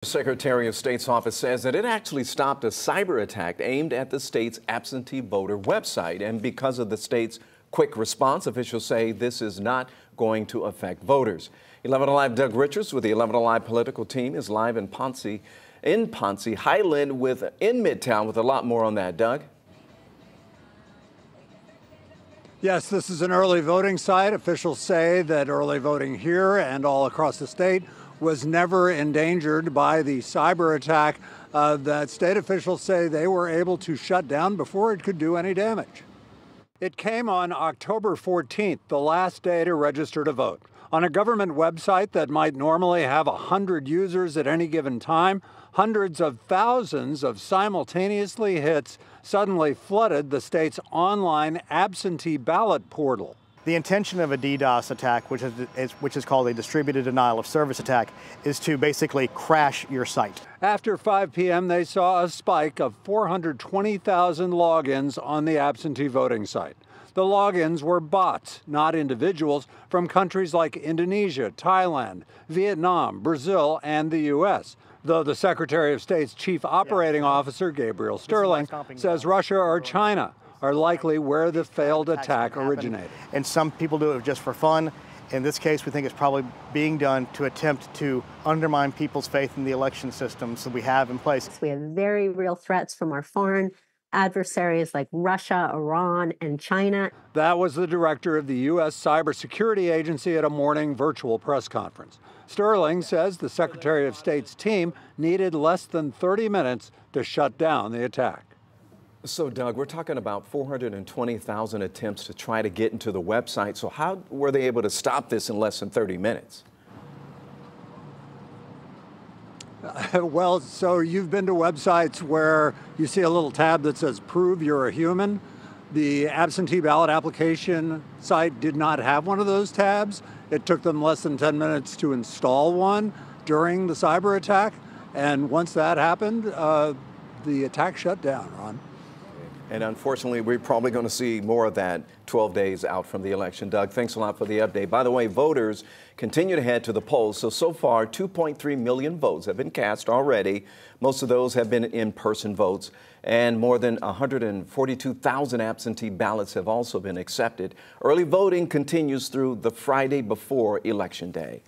The Secretary of State's office says that it actually stopped a cyber attack aimed at the state's absentee voter website. And because of the state's quick response, officials say this is not going to affect voters. 11 Alive Doug Richards with the 11 Alive political team is live in Ponce Highland in Midtown with a lot more on that. Doug? Yes, this is an early voting site. Officials say that early voting here and all across the state was never endangered by the cyber attack that state officials say they were able to shut down before it could do any damage. It came on October 14th, the last day to register to vote. On a government website that might normally have 100 users at any given time, hundreds of thousands of simultaneously hits suddenly flooded the state's online absentee ballot portal. The intention of a DDoS attack, which is called a distributed denial of service attack, is to basically crash your site. After 5 p.m., they saw a spike of 420,000 logins on the absentee voting site. The logins were bots, not individuals, from countries like Indonesia, Thailand, Vietnam, Brazil, and the U.S., though the Secretary of State's Chief Operating Officer, Gabriel Sterling, says Russia or China are likely where the failed attack originated. And some people do it just for fun. In this case, we think it's probably being done to attempt to undermine people's faith in the election systems that we have in place. We have very real threats from our foreign adversaries like Russia, Iran, and China. That was the director of the U.S. Cybersecurity Agency at a morning virtual press conference. Sterling says the Secretary of State's team needed less than 30 minutes to shut down the attack. So, Doug, we're talking about 420,000 attempts to try to get into the website. So how were they able to stop this in less than 30 minutes? Well, so you've been to websites where you see a little tab that says prove you're a human. The absentee ballot application site did not have one of those tabs. It took them less than 10 minutes to install one during the cyber attack. And once that happened, the attack shut down, Ron. And unfortunately, we're probably going to see more of that 12 days out from the election. Doug, thanks a lot for the update. By the way, voters continue to head to the polls. So far, 2.3 million votes have been cast already. Most of those have been in-person votes. And more than 142,000 absentee ballots have also been accepted. Early voting continues through the Friday before Election Day.